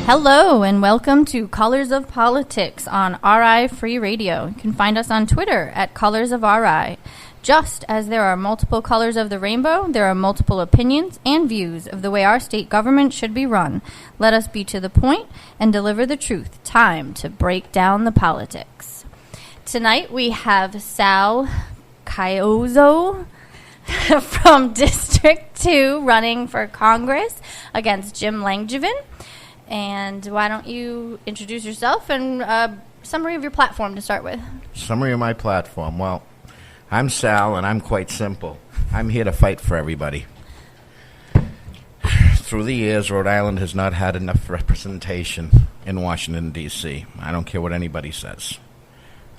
Hello and welcome to Colors of Politics on RI Free Radio. You can find us on Twitter at Colors of RI. Just as there are multiple colors of the rainbow, there are multiple opinions and views of the way our state government should be run. Let us be to the point and deliver the truth. Time to break down the politics. Tonight we have Sal Caiozzo from District 2 running for Congress against Jim Langevin. And why don't you introduce yourself and summary of your platform to start with. Summary of my platform. Well, I'm Sal, and I'm quite simple. I'm here to fight for everybody. Through the years, Rhode Island has not had enough representation in Washington, D.C. I don't care what anybody says.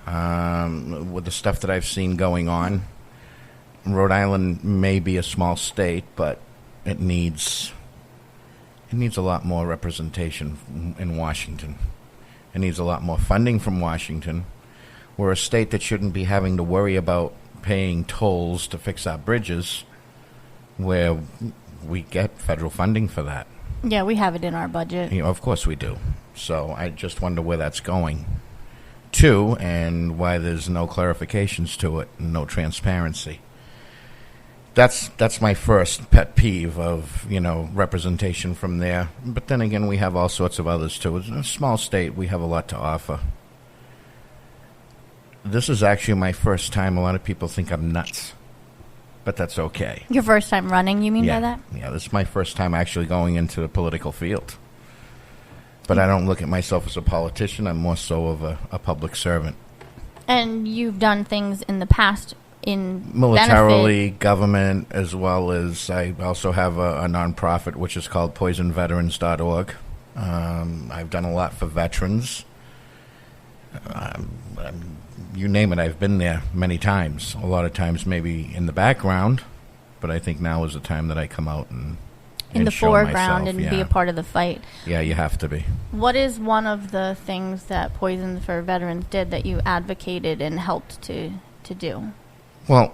With the stuff that I've seen going on, Rhode Island may be a small state, but it needs a lot more representation in Washington. It needs a lot more funding from Washington. We're a state that shouldn't be having to worry about paying tolls to fix our bridges, where we get federal funding for that. Yeah, we have it in our budget. Of course we do. So I just wonder where that's going to, and why there's no clarifications to it, and no transparency. That's my first pet peeve of, representation from there. But then again, we have all sorts of others too. In a small state, we have a lot to offer. This is actually my first time. A lot of people think I'm nuts, but that's okay. Your first time running, you mean by that? Yeah, this is my first time actually going into the political field. But I don't look at myself as a politician. I'm more so of a public servant. And you've done things in the past in militarily, government, as well as I also have a nonprofit which is called poisonveterans.org. I've done a lot for veterans. You name it, I've been there many times. A lot of times maybe in the background, but I think now is the time that I come out and in the foreground myself, and be a part of the fight. Yeah, you have to be. What is one of the things that Poison for Veterans did that you advocated and helped to do? Well,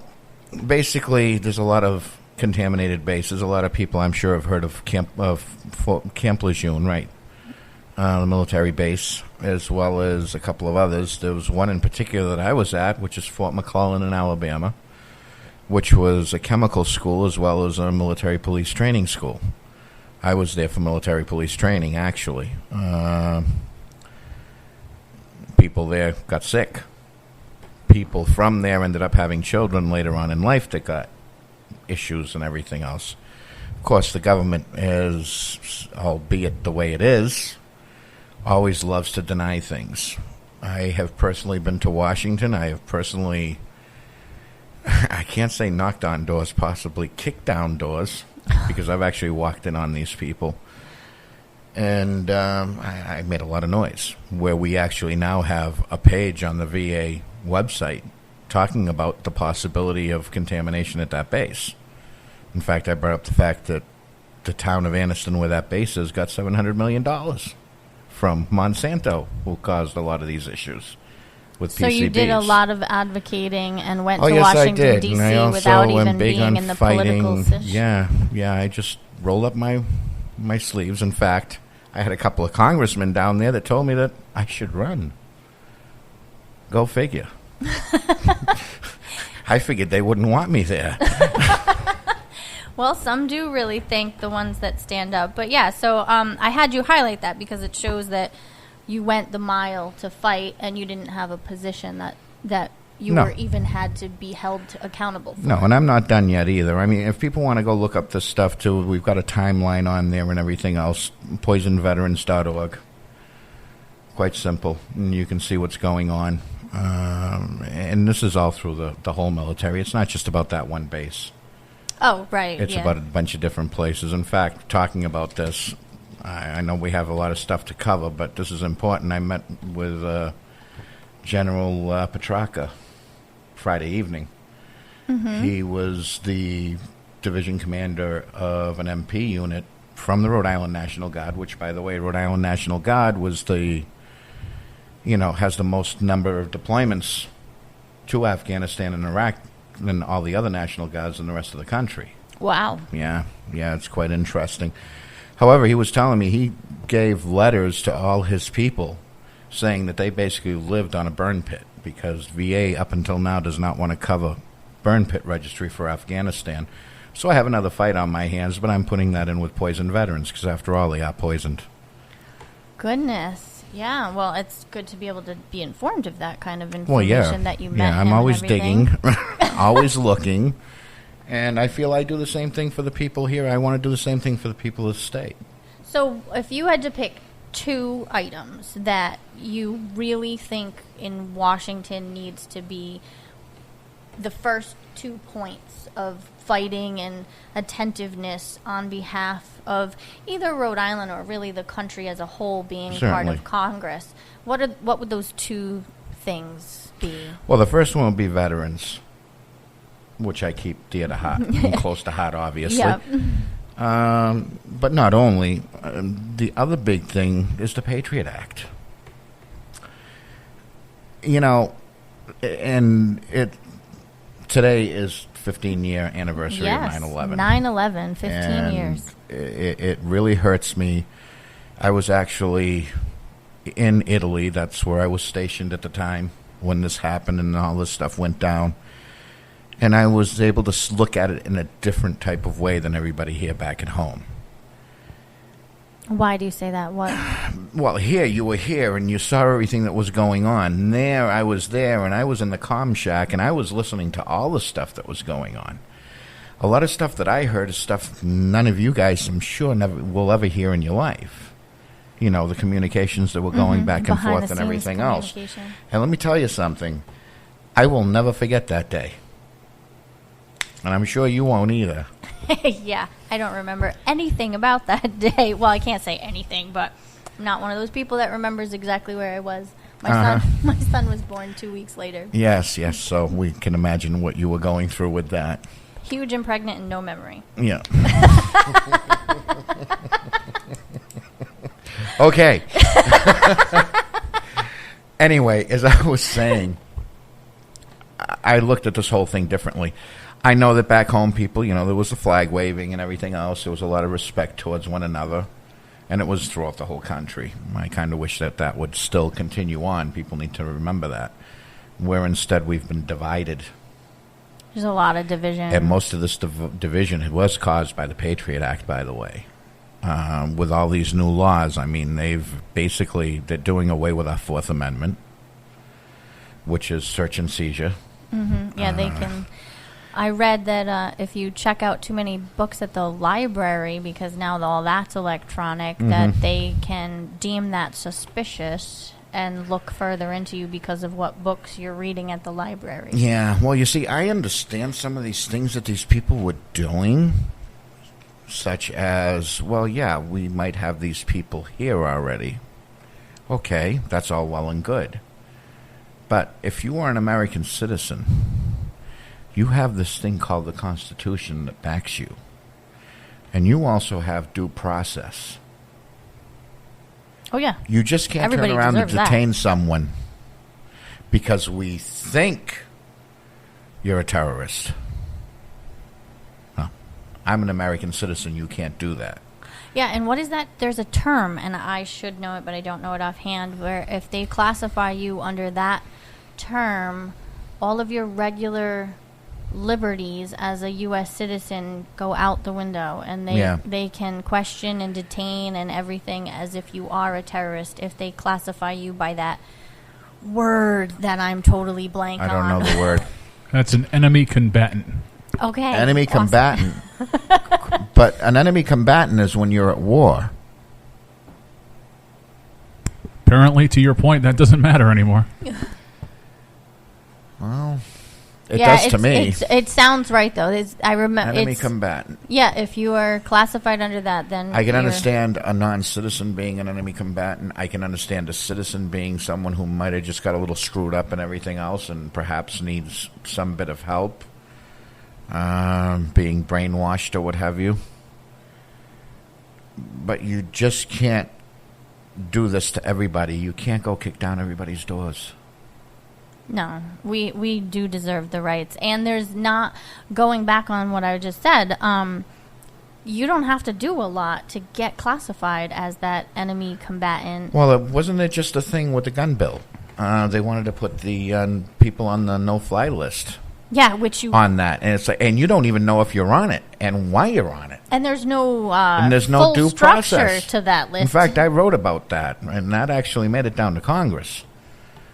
basically, there's a lot of contaminated bases. A lot of people, I'm sure, have heard of Camp Lejeune, right? The military base, as well as a couple of others. There was one in particular that I was at, which is Fort McClellan in Alabama, which was a chemical school as well as a military police training school. I was there for military police training, actually. People there got sick. People from there ended up having children later on in life that got issues and everything else. Of course, the government is, albeit the way it is, always loves to deny things. I have personally been to Washington. I have personally, I can't say knocked on doors, possibly kicked down doors, because I've actually walked in on these people. And I made a lot of noise, where we actually now have a page on the VA website talking about the possibility of contamination at that base. In fact, I brought up the fact that the town of Anniston, where that base is, got $700 million from Monsanto, who caused a lot of these issues with PCBs. So you did a lot of advocating and went to Washington, D.C. without even being in the political system. Yeah, I just rolled up my sleeves. In fact, I had a couple of congressmen down there that told me that I should run. Go figure. I figured they wouldn't want me there. Well, some do really think the ones that stand up. But yeah, so I had you highlight that because it shows that you went the mile to fight and you didn't have a position that you were even had to be held accountable for. No, and I'm not done yet either. I mean, if people want to go look up this stuff too, we've got a timeline on there and everything else, poisonveterans.org. Quite simple. And you can see what's going on. And this is all through the whole military. It's not just about that one base. Oh, right. It's about a bunch of different places. In fact, talking about this, I know we have a lot of stuff to cover, but this is important. I met with General Petrarca Friday evening. Mm-hmm. He was the division commander of an MP unit from the Rhode Island National Guard, which, by the way, Rhode Island National Guard was has the most number of deployments to Afghanistan and Iraq than all the other National Guards in the rest of the country. Wow. Yeah, it's quite interesting. However, he was telling me he gave letters to all his people saying that they basically lived on a burn pit because VA up until now does not want to cover burn pit registry for Afghanistan. So I have another fight on my hands, but I'm putting that in with poisoned veterans because after all, they are poisoned. Goodness. Yeah, well, it's good to be able to be informed of that kind of information that you met. Yeah, I'm always digging, always looking, and I feel I do the same thing for the people here. I want to do the same thing for the people of the state. So if you had to pick 2 items that you really think in Washington needs to be the first 2 points of fighting and attentiveness on behalf of either Rhode Island or really the country as a whole being part of Congress, what would those 2 things be? Well, the first one would be veterans, which I keep dear to heart, and close to heart, obviously. Yep. But not only. The other big thing is the Patriot Act. You know, and today is 15-year anniversary of 9/11. 9/11, 15 and years. It really hurts me. I was actually in Italy. That's where I was stationed at the time when this happened and all this stuff went down. And I was able to look at it in a different type of way than everybody here back at home. Why do you say that? What? Well, here, you were here, and you saw everything that was going on. And there, I was there, and I was in the comm shack, and I was listening to all the stuff that was going on. A lot of stuff that I heard is stuff none of you guys, I'm sure, never will ever hear in your life. You know, the communications that were going back and forth and everything else. And let me tell you something. I will never forget that day. And I'm sure you won't either. Yeah, I don't remember anything about that day. Well, I can't say anything, but I'm not one of those people that remembers exactly where I was. My son was born 2 weeks later. Yes, so we can imagine what you were going through with that. Huge and pregnant and no memory. Yeah. Okay. Anyway, as I was saying, I looked at this whole thing differently. I know that back home people, you know, there was the flag waving and everything else. There was a lot of respect towards one another. And it was throughout the whole country. I kind of wish that would still continue on. People need to remember that. Where instead we've been divided. There's a lot of division. And most of this division was caused by the Patriot Act, by the way. With all these new laws, I mean, they're doing away with our Fourth Amendment, which is search and seizure. Mm-hmm. Yeah, they can. I read that if you check out too many books at the library, because now all that's electronic, that they can deem that suspicious and look further into you because of what books you're reading at the library. Yeah, well, you see, I understand some of these things that these people were doing, such as, well, yeah, we might have these people here already. Okay, that's all well and good. But if you are an American citizen, you have this thing called the Constitution that backs you. And you also have due process. Oh, yeah. You just can't Everybody turn around and deserves detain someone because we think you're a terrorist. No. I'm an American citizen. You can't do that. Yeah, and what is that? There's a term, and I should know it, but I don't know it offhand, where if they classify you under that term, all of your regular liberties as a U.S. citizen go out the window, and they can question and detain and everything as if you are a terrorist if they classify you by that word that I'm totally blank on. I don't know the word. That's an enemy combatant. Okay. Enemy combatant. But an enemy combatant is when you're at war. Apparently, to your point, that doesn't matter anymore. Well, it does to me. It sounds right, though. I remember enemy combatant. Yeah, if you are classified under that, then I can understand a non-citizen being an enemy combatant. I can understand a citizen being someone who might have just got a little screwed up and everything else, and perhaps needs some bit of help, being brainwashed or what have you. But you just can't do this to everybody. You can't go kick down everybody's doors. No, we do deserve the rights. And there's not, going back on what I just said, you don't have to do a lot to get classified as that enemy combatant. Well, wasn't it just a thing with the gun bill? They wanted to put the people on the no-fly list. Yeah, which you on that, and it's like, and you don't even know if you're on it and why you're on it. And there's no full due structure process to that list. In fact, I wrote about that, and that actually made it down to Congress.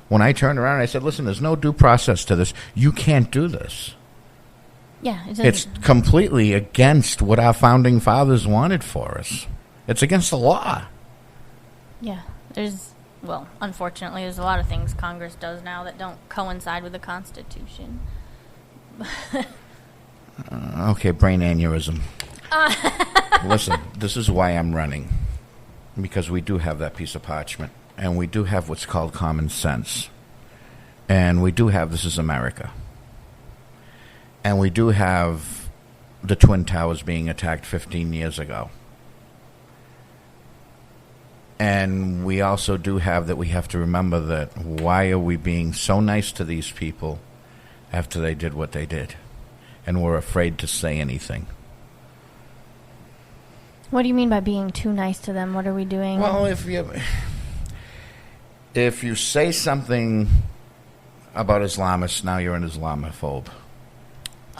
When I turned around, I said, "Listen, there's no due process to this. You can't do this. Yeah, it's completely against what our founding fathers wanted for us. It's against the law." Yeah, unfortunately, there's a lot of things Congress does now that don't coincide with the Constitution. Okay, brain aneurysm. Listen, this is why I'm running. Because we do have that piece of parchment. And we do have what's called common sense. And we do have This Is America. And we do have the Twin Towers being attacked 15 years ago. And we also do have that we have to remember that why are we being so nice to these people after they did what they did, and we're afraid to say anything. What do you mean by being too nice to them? What are we doing? Well, if you say something about Islamists, now you're an Islamophobe.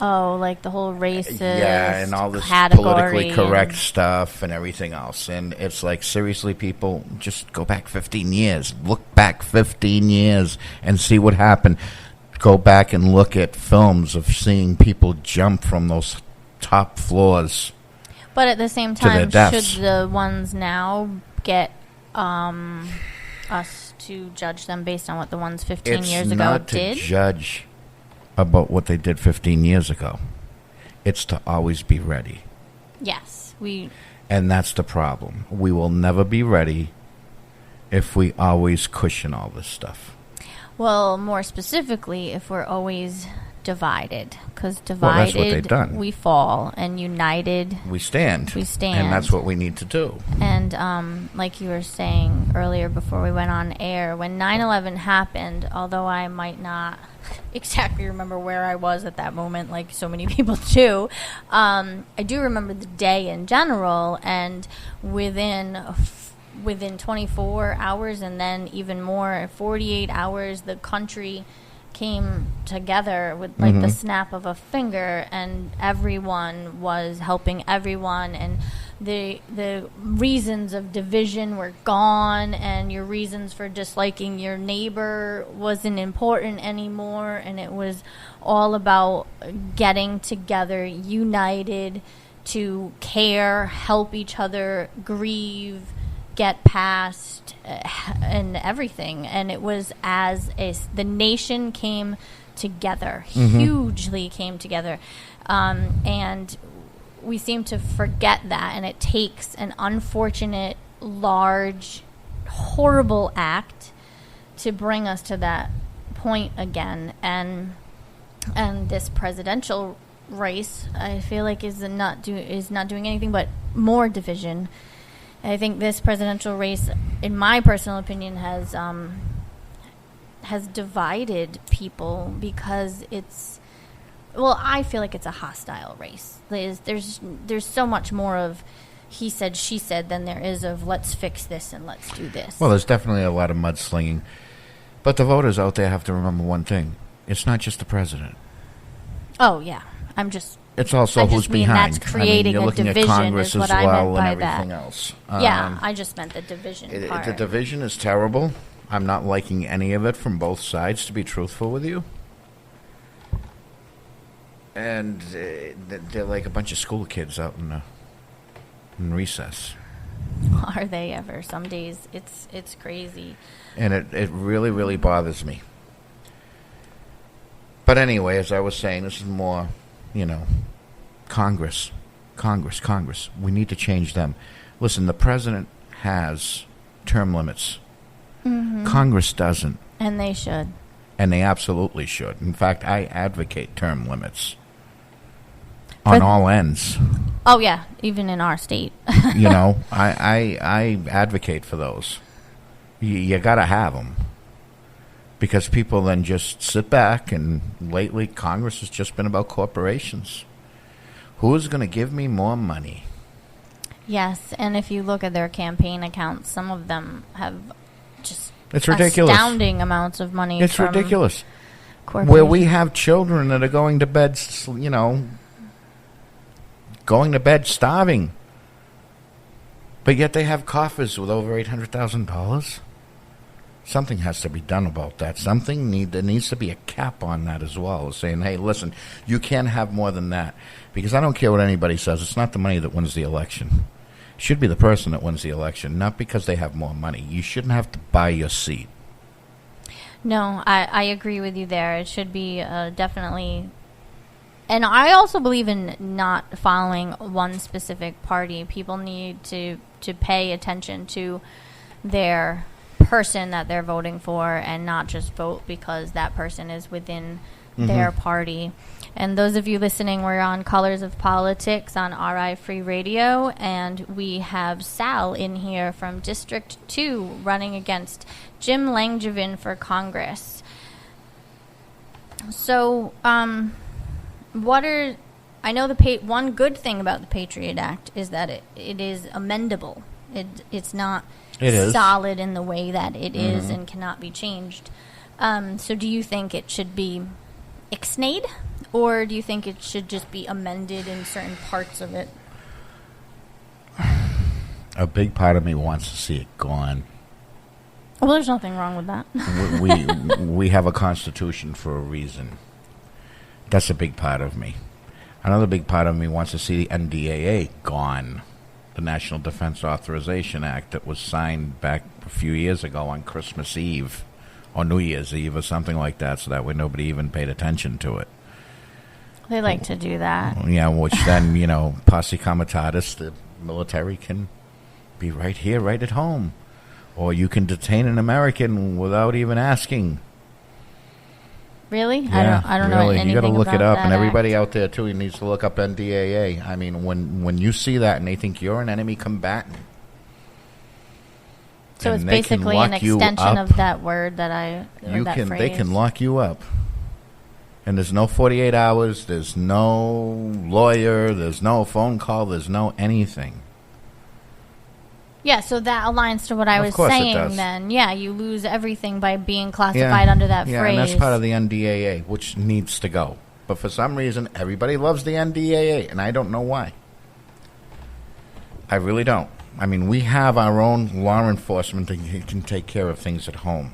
Oh, like the whole racist and all this politically correct stuff and everything else. And it's like, seriously, people, just go back 15 years. Look back 15 years and see what happened. Go back and look at films of seeing people jump from those top floors. But at the same time, should the ones now get us to judge them based on what the ones 15 years ago did? It's not to judge about what they did 15 years ago. It's to always be ready. Yes. And that's the problem. We will never be ready if we always cushion all this stuff. Well, more specifically, if we're always divided. Because divided, that's what they've done. We fall, and united, we stand. And that's what we need to do. And like you were saying earlier before we went on air, when 9/11 happened, although I might not exactly remember where I was at that moment, like so many people do, I do remember the day in general, and within 24 hours and then even more, 48 hours, the country came together with like the snap of a finger, and everyone was helping everyone, and the reasons of division were gone, and your reasons for disliking your neighbor wasn't important anymore, and it was all about getting together, united, to care, help each other, grieve, get past, and everything. And it was the nation came together, hugely came together, and we seem to forget that, and it takes an unfortunate, large, horrible act to bring us to that point again. And this presidential race, I feel like is not doing anything but more division. I think this presidential race, in my personal opinion, has divided people because I feel like it's a hostile race. There's so much more of he said, she said than there is of let's fix this and let's do this. Well, there's definitely a lot of mudslinging. But the voters out there have to remember one thing. It's not just the president. Oh, yeah. It's also who's behind. That's creating you're looking a division at Congress is what as well I meant by and everything that. Else. Yeah, I just meant the division part. The division is terrible. I'm not liking any of it from both sides, to be truthful with you. And they're like a bunch of school kids out in recess. Are they ever? Some days it's crazy. And it really, really bothers me. But anyway, as I was saying, this is more, Congress. We need to change them. Listen, the president has term limits. Congress doesn't. And they should. And they absolutely should. In fact, I advocate term limits on all ends. Oh, yeah, even in our state. I advocate for those. You got to have them. Because people then just sit back, and lately Congress has just been about corporations. Who is going to give me more money? Yes, and if you look at their campaign accounts, some of them have just It's ridiculous. Astounding amounts of money. It's ridiculous. Where we have children that are going to bed, going to bed starving. But yet they have coffers with over $800,000. Something has to be done about that. There needs to be a cap on that as well, saying, hey, listen, you can't have more than that. Because I don't care what anybody says. It's not the money that wins the election. It should be the person that wins the election, not because they have more money. You shouldn't have to buy your seat. No, I agree with you there. It should be definitely... And I also believe in not following one specific party. People need to pay attention to their person that they're voting for and not just vote because that person is within their party. And those of you listening, we're on Colors of Politics on RI Free Radio, and we have Sal in here from District 2 running against Jim Langevin for Congress. So, I know one good thing about the Patriot Act is that it is amendable. It's not solid in the way that it is and cannot be changed. So do you think it should be ixnayed, or do you think it should just be amended in certain parts of it? A big part of me wants to see it gone. Well, there's nothing wrong with that. we have a constitution for a reason. That's a big part of me. Another big part of me wants to see the NDAA gone. The National Defense Authorization Act that was signed back a few years ago on Christmas Eve or New Year's Eve or something like that, so that way nobody even paid attention to it. They like to do that. Yeah, which then, posse comitatus, the military can be right here, right at home. Or you can detain an American without even asking. Really? Yeah, I don't know anything. You got to look it up, and everybody act. out there too needs to look up NDAA. I mean, when you see that and they think you're an enemy combatant, so it's basically an extension of that word that phrase. They can lock you up, and there's no 48 hours. There's no lawyer. There's no phone call. There's no anything. Yeah, so that aligns to what I was saying then. Yeah, you lose everything by being classified under that phrase. Yeah, and that's part of the NDAA, which needs to go. But for some reason, everybody loves the NDAA, and I don't know why. I really don't. I mean, we have our own law enforcement that can take care of things at home.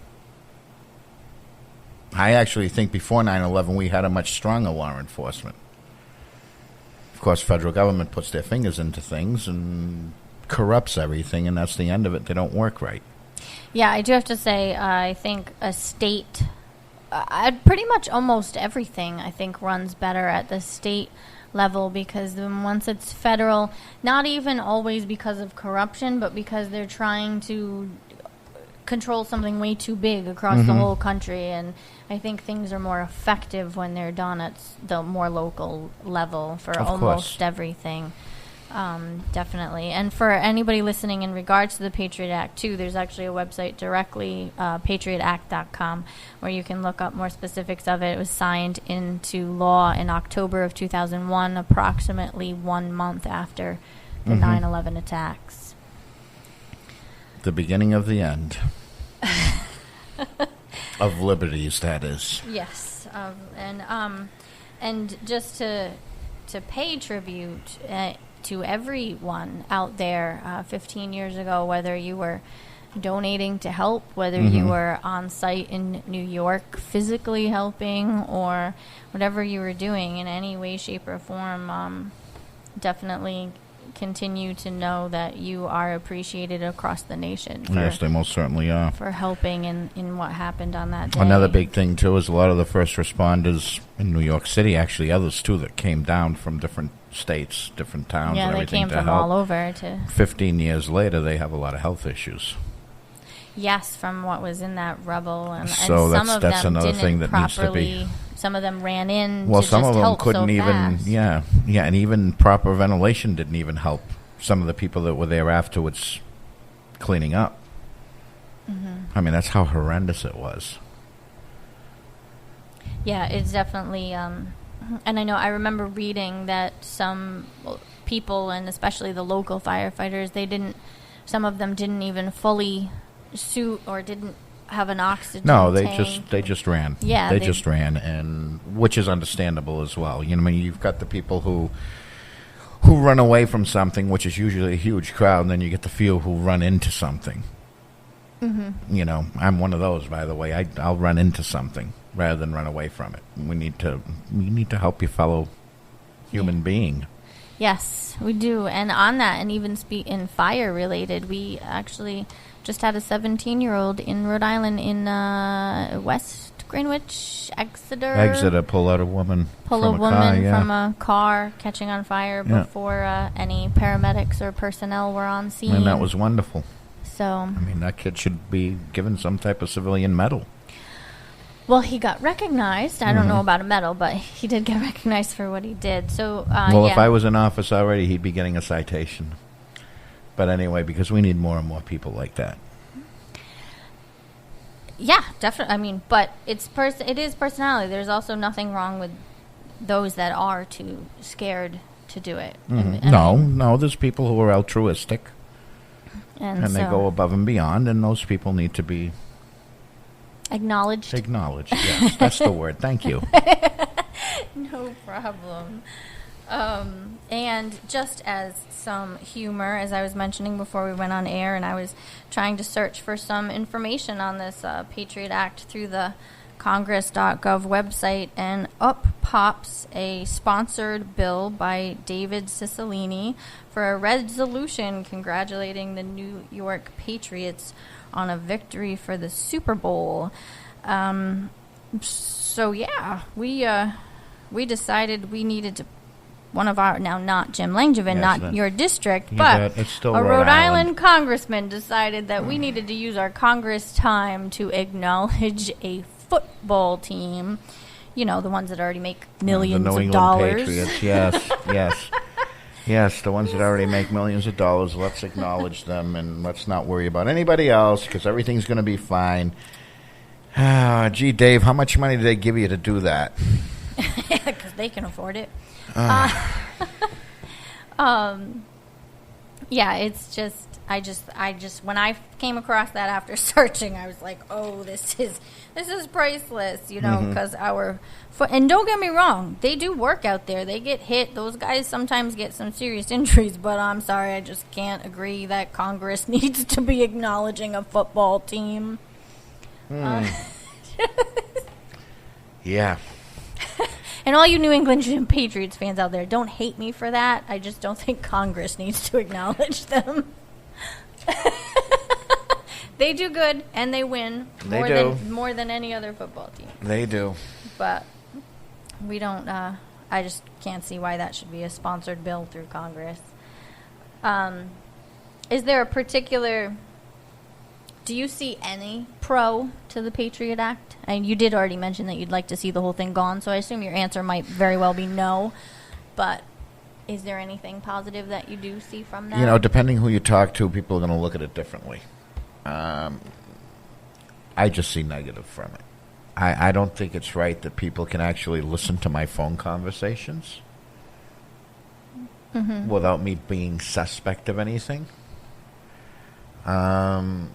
I actually think before 9/11, we had a much stronger law enforcement. Of course, federal government puts their fingers into things and corrupts everything, and that's the end of it. They don't work right. Yeah, I do have to say, I think a state, pretty much almost everything, I think, runs better at the state level, because then once it's federal, not even always because of corruption, but because they're trying to control something way too big across the whole country, and I think things are more effective when they're done at the more local level for almost everything. Definitely. And for anybody listening in regards to the Patriot Act, too, there's actually a website directly, patriotact.com, where you can look up more specifics of it. It was signed into law in October of 2001, approximately 1 month after the 9/11 attacks. The beginning of the end. Of liberties, that is. Yes. And just to pay tribute to everyone out there 15 years ago, whether you were donating to help, whether you were on site in New York physically helping, or whatever you were doing in any way, shape, or form, definitely continue to know that you are appreciated across the nation. Yes, they most certainly are. For helping in what happened on that day. Another big thing, too, is a lot of the first responders in New York City, actually others, too, that came down from different states, different towns, and everything they came to from help. all over. 15 years later, they have a lot of health issues. Yes, from what was in that rubble. And so some of that's them another didn't thing that properly, needs to be... Some of them ran in well, to some just of them help couldn't so even... fast. Yeah, and even proper ventilation didn't even help some of the people that were there afterwards cleaning up. I mean, that's how horrendous it was. Yeah, it's definitely... and I know I remember reading that people, and especially the local firefighters, some of them didn't even fully suit or didn't have an oxygen tank. they just ran. Yeah, they just ran, and which is understandable as well. You know, I mean, you've got the people who run away from something, which is usually a huge crowd, and then you get the few who run into something. Mm-hmm. You know, I'm one of those, by the way. I'll run into something rather than run away from it. We need to help your fellow human being. Yes, we do. And on that, and even in fire related, we actually just had a 17-year-old in Rhode Island in West Greenwich, Exeter, pull a woman from a car catching on fire before any paramedics or personnel were on scene. And that was wonderful. So, I mean, that kid should be given some type of civilian medal. Well, he got recognized. I don't know about a medal, but he did get recognized for what he did. So, if I was in office already, he'd be getting a citation. But anyway, because we need more and more people like that. Yeah, definitely. I mean, but it is personality. There's also nothing wrong with those that are too scared to do it. Mm-hmm. No, there's people who are altruistic. And they go above and beyond, and those people need to be acknowledged. Yes, that's the word. Thank you. No problem. And just as some humor, as I was mentioning before we went on air, and I was trying to search for some information on this Patriot Act through the Congress.gov website, and up pops a sponsored bill by David Cicilline for a resolution congratulating the New York Patriots on a victory for the Super Bowl. So yeah, we decided we needed to, one of our, now not Jim Langevin, not your district, but it's still a Rhode Island congressman decided that we needed to use our Congress time to acknowledge a football team. You know, the ones that already make millions the New of dollars. England Patriots, yes. Yes, the ones that already make millions of dollars. Let's acknowledge them, and let's not worry about anybody else, because everything's going to be fine. Gee, Dave, how much money did they give you to do that? Because they can afford it. Yeah, it's just, I just, when I came across that after searching, I was like, oh, this is priceless, you know, because and don't get me wrong, they do work out there. They get hit. Those guys sometimes get some serious injuries, but I'm sorry, I just can't agree that Congress needs to be acknowledging a football team. Yeah. And all you New England Patriots fans out there, don't hate me for that. I just don't think Congress needs to acknowledge them. They do good, and they win more than any other football team. They do. But we don't, I just can't see why that should be a sponsored bill through Congress. Is there a particular, do you see any pro to the Patriot Act? And you did already mention that you'd like to see the whole thing gone, so I assume your answer might very well be no. But is there anything positive that you do see from that? You know, depending who you talk to, people are going to look at it differently. I just see negative from it. I don't think it's right that people can actually listen to my phone conversations without me being suspect of anything. And,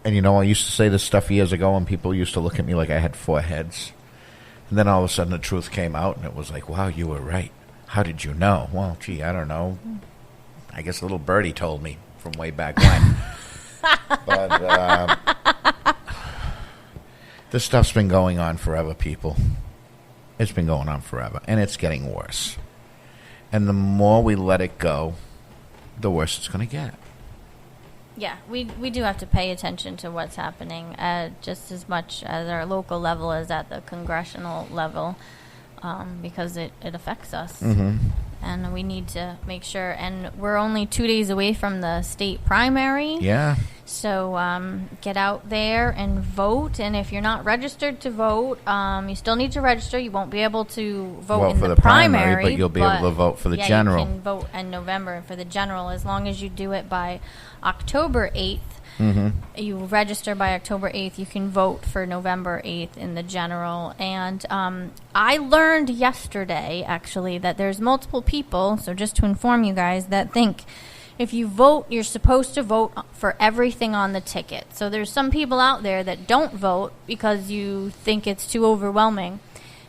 you know, I used to say this stuff years ago, and people used to look at me like I had 4 heads. And then all of a sudden the truth came out, and it was like, wow, you were right. How did you know? Well, gee, I don't know. I guess a little birdie told me from way back when. But this stuff's been going on forever, people. It's been going on forever, and it's getting worse. And the more we let it go, the worse it's going to get. Yeah, we do have to pay attention to what's happening just as much at our local level as at the congressional level, because it affects us. And we need to make sure. And we're only 2 days away from the state primary. Yeah. So get out there and vote. And if you're not registered to vote, you still need to register. You won't be able to vote in for the primary, but you'll be able to vote for the general. You can vote in November for the general as long as you do it by October 8th. You register by October 8th. You can vote for November 8th in the general. And I learned yesterday, actually, that there's multiple people, so just to inform you guys, that think if you vote, you're supposed to vote for everything on the ticket. So there's some people out there that don't vote because you think it's too overwhelming.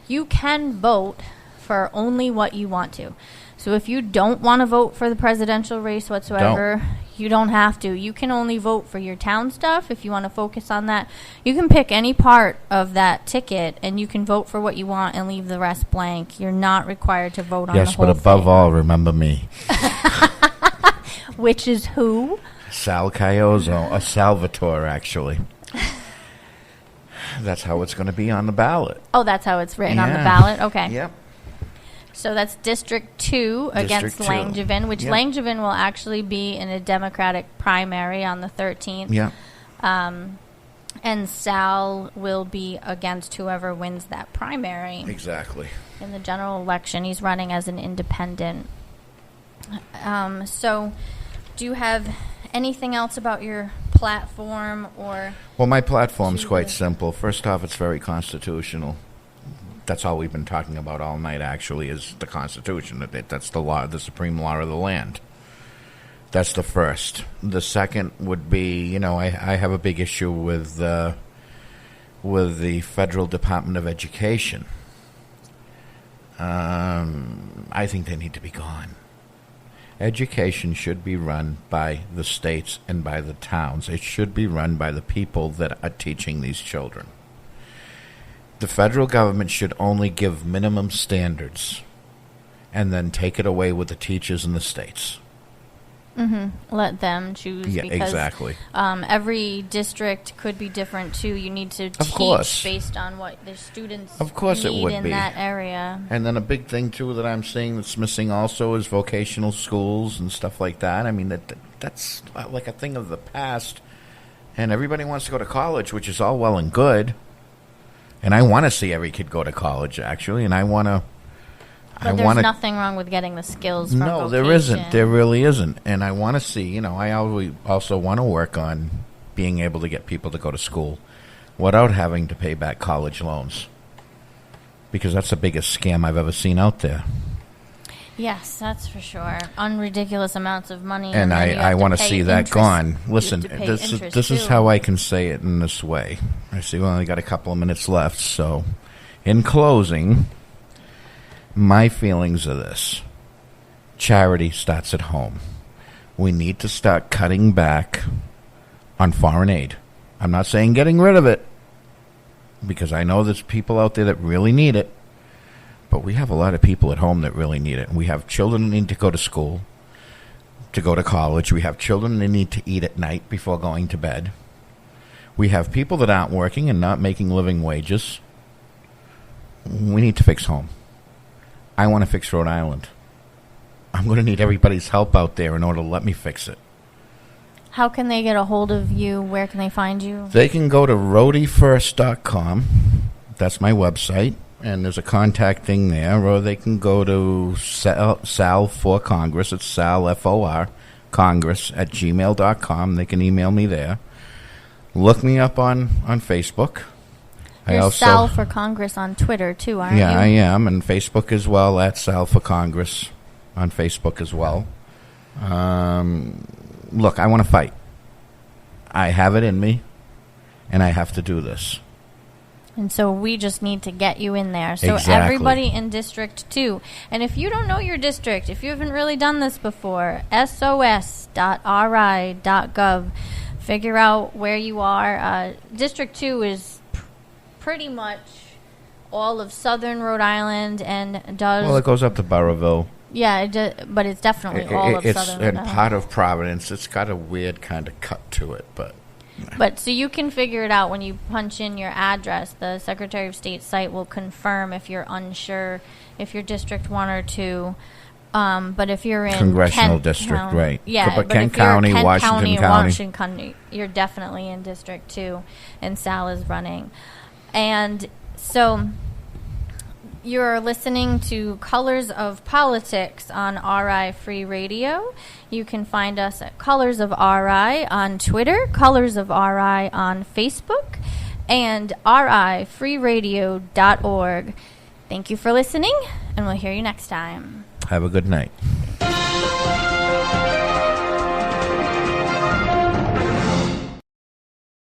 You can vote for only what you want to. So if you don't want to vote for the presidential race whatsoever, you don't have to. You can only vote for your town stuff if you want to focus on that. You can pick any part of that ticket, and you can vote for what you want and leave the rest blank. You're not required to vote on the whole thing. Yes, but above all, remember me. Which is who? Sal Caiozzo, a Salvatore, actually. That's how it's going to be on the ballot. Oh, that's how it's written on the ballot? Okay. Yep. So that's District 2 against Langevin, which Langevin will actually be in a Democratic primary on the 13th. Yeah. And Sal will be against whoever wins that primary. Exactly. In the general election. He's running as an independent. So do you have anything else about your platform or... Well, my platform's quite simple. First off, it's very constitutional. That's all we've been talking about all night, actually, is the Constitution. That's the law, the supreme law of the land. That's the first. The second would be, I have a big issue with the Federal Department of Education. I think they need to be gone. Education should be run by the states and by the towns. It should be run by the people that are teaching these children. The federal government should only give minimum standards and then take it away with the teachers in the states. Let them choose. Yeah, because, exactly. Every district could be different, too. You need to teach based on what the students need in that area. And then a big thing, too, that I'm seeing that's missing also is vocational schools and stuff like that. I mean, that's like a thing of the past. And everybody wants to go to college, which is all well and good. And I want to see every kid go to college, actually, and I want to... But there's nothing wrong with getting the skills from vocation. No, there isn't. There really isn't. And I want to see, I always also want to work on being able to get people to go to school without having to pay back college loans. Because that's the biggest scam I've ever seen out there. Yes, that's for sure. Unridiculous amounts of money. And I want to see that gone. Listen, this is how I can say it in this way. I see we only got a couple of minutes left. So, in closing, my feelings are this. Charity starts at home. We need to start cutting back on foreign aid. I'm not saying getting rid of it, because I know there's people out there that really need it. But we have a lot of people at home that really need it. We have children that need to go to school, to go to college. We have children that need to eat at night before going to bed. We have people that aren't working and not making living wages. We need to fix home. I want to fix Rhode Island. I'm going to need everybody's help out there in order to let me fix it. How can they get a hold of you? Where can they find you? They can go to roadiefirst.com. That's my website. And there's a contact thing there, or they can go to Sal for Congress. It's Sal, F-O-R, Congress at gmail.com. They can email me there. Look me up on Facebook. You're Sal for Congress on Twitter, too, aren't you? Yeah, I am. And Facebook as well, at Sal for Congress on Facebook as well. Look, I want to fight. I have it in me, and I have to do this. And so we just need to get you in there. So exactly. Everybody in District 2. And if you don't know your district, if you haven't really done this before, sos.ri.gov. Figure out where you are. District 2 is pretty much all of southern Rhode Island and does... Well, it goes up to Burrillville. Yeah, but it's definitely all of southern Rhode Island. It's part of Providence. It's got a weird kind of cut to it, but... But so you can figure it out when you punch in your address. The Secretary of State site will confirm if you're unsure if you're District 1 or 2. But if you're in Congressional District, County, right. Yeah, but Kent County, Kent Washington County, you're definitely in District 2, and Sal is running. And so You're listening to Colors of Politics on RI Free Radio. You can find us at Colors of RI on Twitter, Colors of RI on Facebook, and rifreeradio.org. Thank you for listening, and we'll hear you next time. Have a good night.